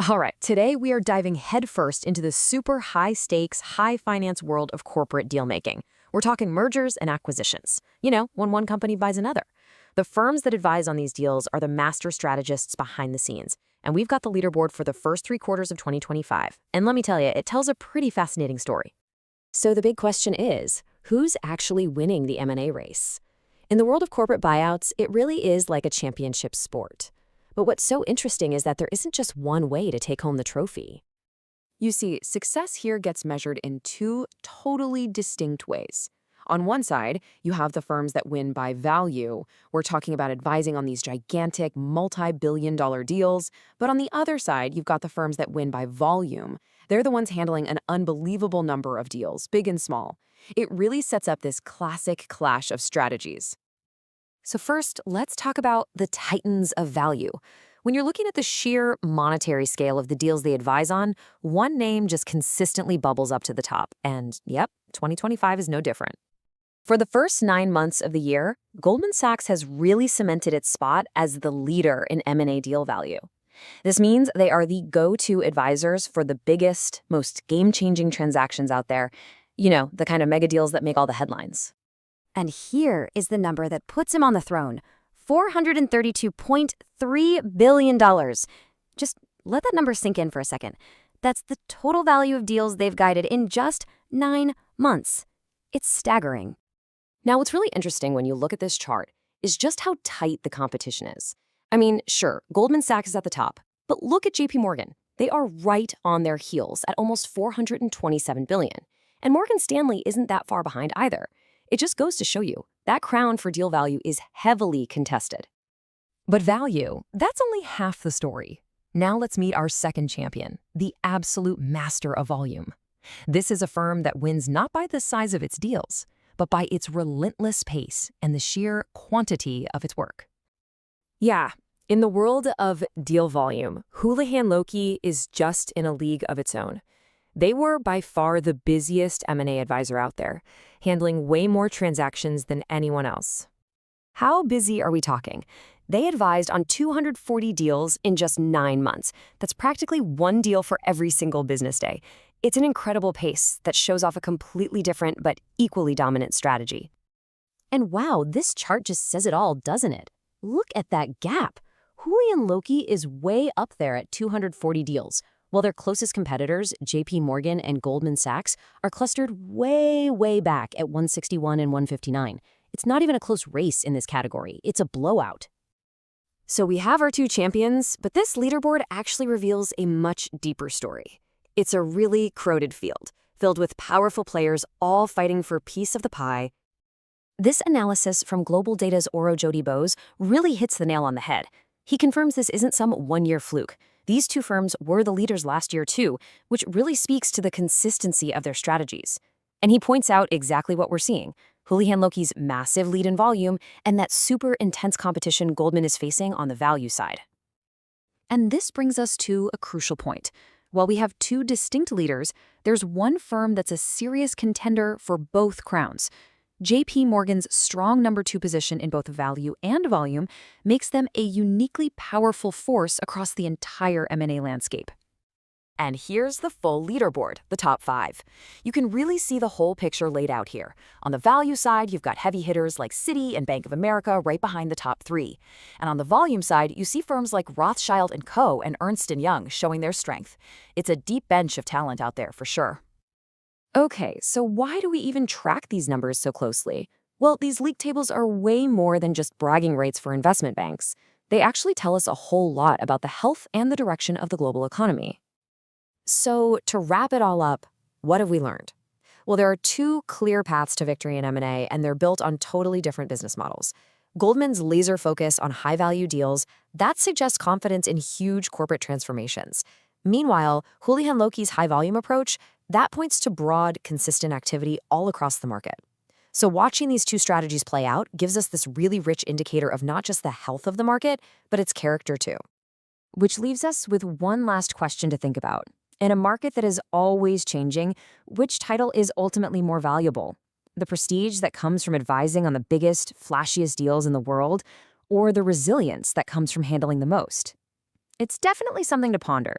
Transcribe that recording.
All right, today we are diving headfirst into the super high-stakes, high-finance world of corporate deal-making. We're talking mergers and acquisitions. You know, when one company buys another. The firms that advise on these deals are the master strategists behind the scenes. And we've got the leaderboard for the first 3 quarters of 2025. And let me tell you, it tells a pretty fascinating story. So the big question is, who's actually winning the M&A race? In the world of corporate buyouts, it really is like a championship sport. But what's so interesting is that there isn't just one way to take home the trophy. You see, success here gets measured in two totally distinct ways. On one side, you have the firms that win by value. We're talking about advising on these gigantic, multi-billion-dollar deals. But on the other side, you've got the firms that win by volume. They're the ones handling an unbelievable number of deals, big and small. It really sets up this classic clash of strategies. So first, let's talk about the titans of value. When you're looking at the sheer monetary scale of the deals they advise on, one name just consistently bubbles up to the top. And yep, 2025 is no different. For the first 9 months of the year, Goldman Sachs has really cemented its spot as the leader in M&A deal value. This means they are the go-to advisors for the biggest, most game-changing transactions out there. You know, the kind of mega deals that make all the headlines. And here is the number that puts him on the throne, $432.3 billion. Just let that number sink in for a second. That's the total value of deals they've guided in just 9 months. It's staggering. Now, what's really interesting when you look at this chart is just how tight the competition is. I mean, sure, Goldman Sachs is at the top, but look at JP Morgan. They are right on their heels at almost $427 billion. And Morgan Stanley isn't that far behind either. It just goes to show you, that crown for deal value is heavily contested. But value, that's only half the story. Now let's meet our second champion, the absolute master of volume. This is a firm that wins not by the size of its deals, but by its relentless pace and the sheer quantity of its work. Yeah, in the world of deal volume, Houlihan Lokey is just in a league of its own. They were by far the busiest M&A advisor out there, handling way more transactions than anyone else. How busy are we talking? They advised on 240 deals in just 9 months. That's practically one deal for every single business day. It's an incredible pace that shows off a completely different but equally dominant strategy. And wow, this chart just says it all, doesn't it? Look at that gap. Houlihan Lokey is way up there at 240 deals, while their closest competitors, JP Morgan and Goldman Sachs, are clustered way back at 161 and 159. It's not even a close race in this category. It's a blowout. So we have our two champions, but this leaderboard actually reveals a much deeper story. It's a really crowded field, filled with powerful players all fighting for a piece of the pie. This analysis from GlobalData's Oro Jody Bose really hits the nail on the head. He confirms this isn't some one-year fluke. These two firms were the leaders last year too, which really speaks to the consistency of their strategies. And he points out exactly what we're seeing. Houlihan Lokey's massive lead in volume and that super intense competition Goldman is facing on the value side. And this brings us to a crucial point. While we have two distinct leaders, there's one firm that's a serious contender for both crowns. JP Morgan's strong number 2 position in both value and volume makes them a uniquely powerful force across the entire M&A landscape. And here's the full leaderboard, the top 5. You can really see the whole picture laid out here. On the value side, you've got heavy hitters like Citi and Bank of America right behind the top 3. And on the volume side, you see firms like Rothschild & Co. and Ernst & Young showing their strength. It's a deep bench of talent out there for sure. Okay, so why do we even track these numbers so closely? Well, these league tables are way more than just bragging rights for investment banks. They actually tell us a whole lot about the health and the direction of the global economy. So, to wrap it all up, what have we learned? Well, there are two clear paths to victory in M&A, and they're built on totally different business models. Goldman's laser focus on high-value deals, that suggests confidence in huge corporate transformations. Meanwhile, Houlihan Lokey's high-volume approach, that points to broad, consistent activity all across the market. So watching these two strategies play out gives us this really rich indicator of not just the health of the market, but its character too. Which leaves us with one last question to think about. In a market that is always changing, which title is ultimately more valuable? The prestige that comes from advising on the biggest, flashiest deals in the world, or the resilience that comes from handling the most? It's definitely something to ponder.